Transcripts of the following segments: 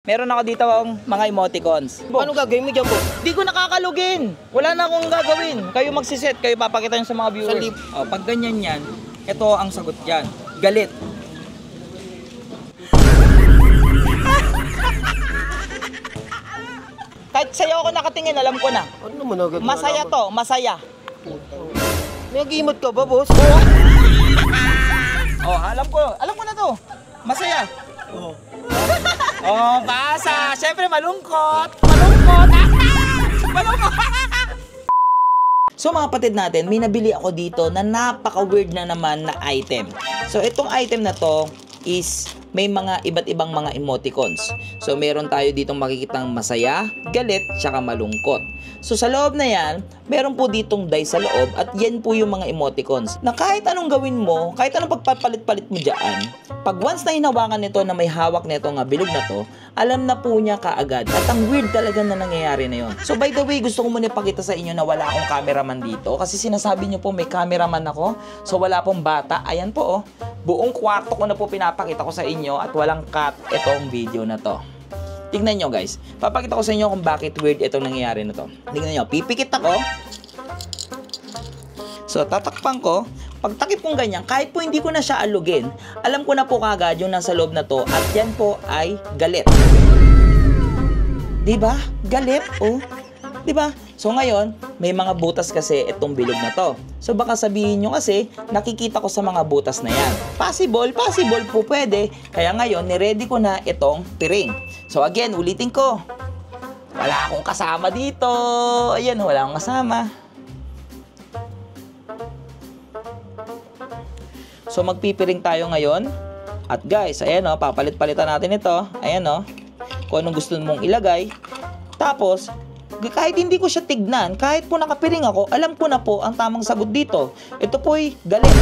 Meron ako dito ang mga emoticons. Ano gagawin mo dyan, boss? Di ko nakakalugin. Wala na akong gagawin. Kayo magsiset, kayo papakita nyo sa mga viewers. Oh, pag ganyan yan, ito ang sagot dyan. Galit. Kahit sa'yo ako nakatingin, alam ko na. Ano naman agad? Masaya to, masaya. Nag-imot ka ba, boss? Oh, alam ko na to. Masaya. Oh, basa. Siyempre malungkot. Malungkot. So mga kapatid natin, may nabili ako dito na napaka-weird na naman na item. So itong item na to is may mga iba't ibang mga emoticons. So meron tayo ditong makikitang masaya, galit, tsaka malungkot. So sa loob na yan, meron po ditong die sa loob at yan po yung mga emoticons na kahit anong gawin mo, kahit anong pagpapalit-palit mo dyan, pag once na hinawakan nito na may hawak nito nga bilog na to, alam na po niya kaagad. At ang weird talaga na nangyayari na yun. So by the way, gusto ko muna ipakita sa inyo na wala akong cameraman dito kasi sinasabi niyo po may cameraman ako. So wala pong bata. Ayan po oh. Buong kwarto ko na po pinapakita ko sa inyo at walang cut itong video na to. Tignan nyo guys. Papakita ko sa inyo kung bakit weird itong nangyayari na to. Tignan nyo. Pipikit ako. So tatakpan ko. Pagtakip kong ganyan, kahit po hindi ko na siya alugin, alam ko na po kagad yung nasa loob na to at yan po ay galit. Diba? Galit, oh. Diba? So ngayon, may mga butas kasi itong bilog na to. So baka sabihin nyo kasi, nakikita ko sa mga butas na yan. Possible po pwede. Kaya ngayon, niready ko na itong piring. So again, ulitin ko. Wala akong kasama dito. Ayan, wala akong kasama. So magpipiring tayo ngayon. At guys, ayan o, papalit-palitan natin ito. Ayan o, kung anong gusto mong ilagay. Tapos, kahit hindi ko siya tignan, kahit po nakapiring ako, alam ko na po ang tamang sagot dito. Ito po'y galit.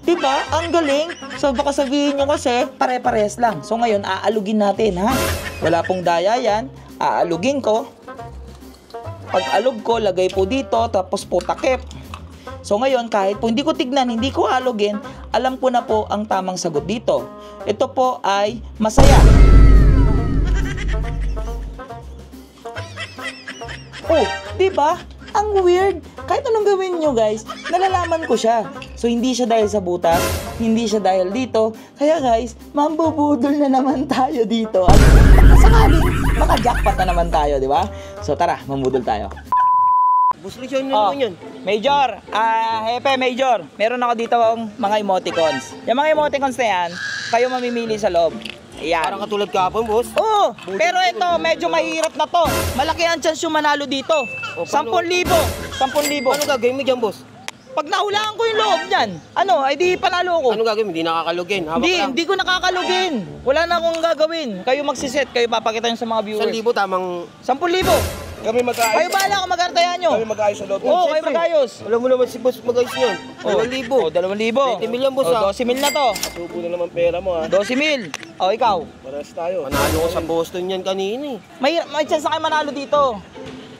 Diba? Ang galing. So baka sabihin nyo kasi, pare-pares lang. So ngayon, aalugin natin ha. Wala pong daya yan. Aalugin ko. Pag alog ko, lagay po dito, tapos po takip. So ngayon, kahit po hindi ko tignan, hindi ko alugin, alam ko na po ang tamang sagot dito. Ito po ay masaya. Oh, diba? Ang weird. Kahit anong gawin nyo guys, nalalaman ko siya. So hindi siya dahil sa butas, hindi siya dahil dito. Kaya guys, mambubudol na naman tayo dito. At sakaling maka-jackpot na naman tayo, di ba? So tara, mambudol tayo. Boss Lechon na naman yun. Major, Hepe, Major. Meron ako dito ang mga emoticons. Yung mga emoticons na yan, kayo mamimili sa loob. Ayan. Parang katulad kahapon, boss. Oo, pero ito, medyo mahirap na to. Malaki ang chance yung manalo dito. 10,000. 10,000. Ano gagawin mo dyan, boss? Pag nahulaan ko yung loob niyan, ano, ay di panalo ko. Ano gagawin? Hindi nakakalugin. Hindi ko nakakalugin. Wala na akong gagawin. Kayo magsiset, kayo papakita nyo sa mga viewers. 1,000 tamang... 10,000. Kami mag-aayos. Kayo bahala kung mag-artayan nyo. Kami mag-aayos sa loob. Oo, kayo mag-ayos. Alam mo naman si boss mag-ayos niyan. 2,000. O, 2,000. 20 million, boss, ha? 12,000 na to. Subo na naman pera mo ha. 12,000. O, ikaw. Paras tayo. Panalo ko sa Boston yan kanina eh. May chance na kayo manalo dito.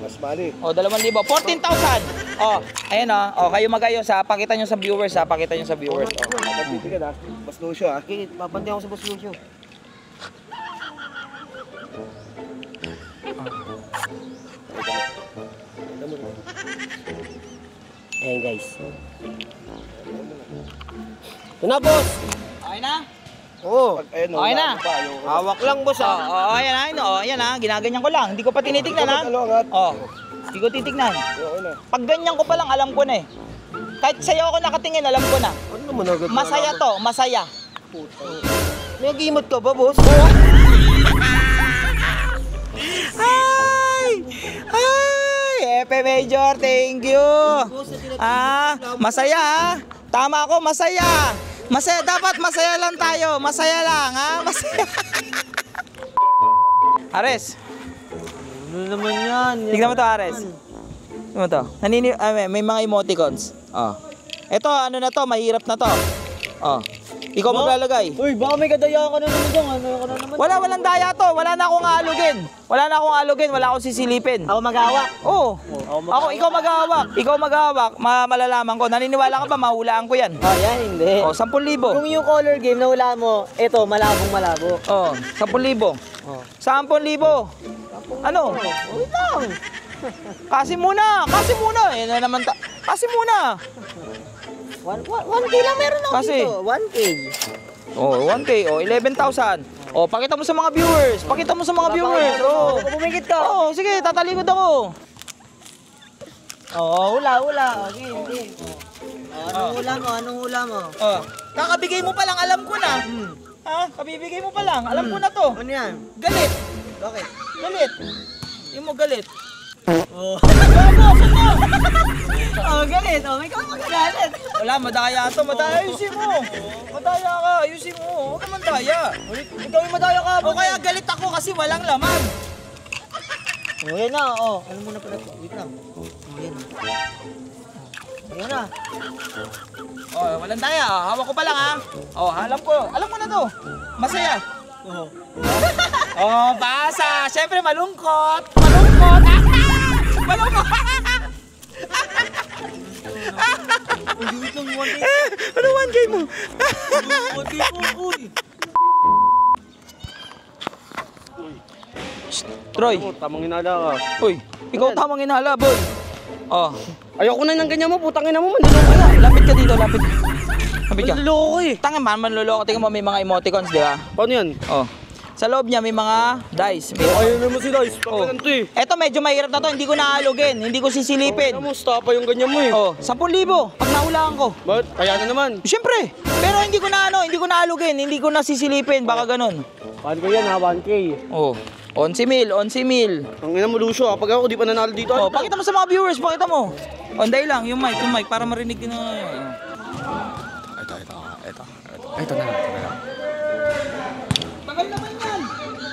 Mas mali. O, 2,000. 14,000. O, ayan o. O, kayo mag-ayos ha. Pakita nyo sa viewers ha. Pakita nyo sa viewers. O. Nagtitigan ha. Mas Lucio ha. Okay, papantihan ko sa boss Lucio. Ayan guys. Ito na, boss. Okay na? Oo. Ayun, Okay na. Hawak lang, boss, ha? O, ayan ha. O, ayan ha. Ginaganyan ko lang. Hindi ko pa tinitignan ha. O, hindi ko titignan. Okay na. Pag ganyan ko pa lang, alam ko na eh. Kahit sa'yo ako nakatingin, alam ko na. Ano naman agad? Masaya to, masaya. Nag-imot ka ba, boss? Ay! Epe Major, thank you. Masaya ha. Tama ako, masaya. Masaya, dapat masaya lang tayo. Masaya lang ha, masaya. Ares. Ano naman yan? Tignan mo to, Ares. Tignan mo to. May mga emoticons. Oh. Ito, ano na to, mahirap na to. Oh. Ikaw maglalagay. Uy, baka may kadayaan ka na naman dyan. Ano ka na naman? Walang daya to. Wala na akong aalugin. Wala akong sisilipin. Ako mag-awak. Oo. Ikaw maghahawak. Ikaw maghahawak. Malalaman ko. Naniniwala ka ba mahulaan ko yan? Ah, yan, hindi. Oh, 10,000. Kung yung color game na wala mo, ito, malabong malabo. Oh, 10,000. Oh. 10,000. Ano? Wait lang. Kasi muna. Eh, na naman kasi muna. 1K lang meron ako Kasi? dito. 1K. Oh, 1K. Oh, 11,000. Oh, pakita mo sa mga viewers. Oh. Bumigit ka. Oh, sige, tatalikod ako. Oo, hula. Okay, hindi. Anong hula mo? Oh, kakabigay mo pa lang, alam ko na. Ha? Kabibigay mo pa lang, alam ko na to. Ano yan? Galit. Bakit? Galit. Hindi mo galit. Oh, galit. Oh, may kang magagalit. Wala, madaya to. Ayusin mo. Madaya ka, ayusin mo. Huwag ka mandaya. Ikaw yung madaya ka. O kaya galit ako kasi walang laman. Oh, yan na. Oh, alam mo na pala. Wait lang. Oh, yan. Ayan na. Oh, walang daya. Hawak ko pa lang ha. Oh, alam ko na to. Masaya. Oh. Oh, basa. Siyempre malungkot. Malungkot. Uy, wait lang. 1K. Ano 1K mo? 1K po. Uy. Troy. Tamang hinala ka. Uy, ikaw tamang inhala, boy. Oh. Ayoko na ng ganyan mo, putang ina mo, manluloko ka. Lapit ka dito, lapit. Lapit ka. Manluloko ko eh. Tanga man, manluloko. Tingnan mo, may mga emoticons, di ba? Paano yan? Oh. Sa loob niya may mga dice. Ayaw naman sila, Oh. pagkakan to eh. Eto medyo mahirap na to, hindi ko naalugin, hindi ko sisilipin. Ano mo, stapa yung ganyan mo eh. Oh, 10,000 pag nahulaan ko. Bakit? Kaya na naman. Siyempre, pero hindi ko naalugin, hindi ko na sisilipin, baka ganun. Paano ko yan ha, 1K. Oh, 11,000. Ang ina mo, Lucio ha, pag ako di pa nanalo dito. Oh, pakita mo sa mga viewers, pakita mo. Oh, dahil lang, yung mic, para marinig din na. Ito na. Tagal naman yan.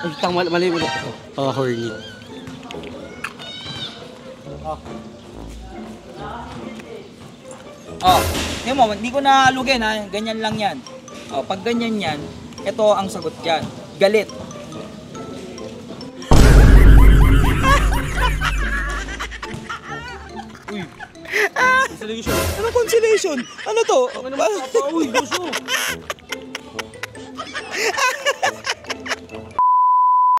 Ay, mali mo. Horny. Oh, yun mo, hindi ko naalugin ha, ganyan lang yan. Oh, pag ganyan yan, ito ang sagot yan. Galit. Consolation. Ano consolation? Ano to? Uy, Lucio.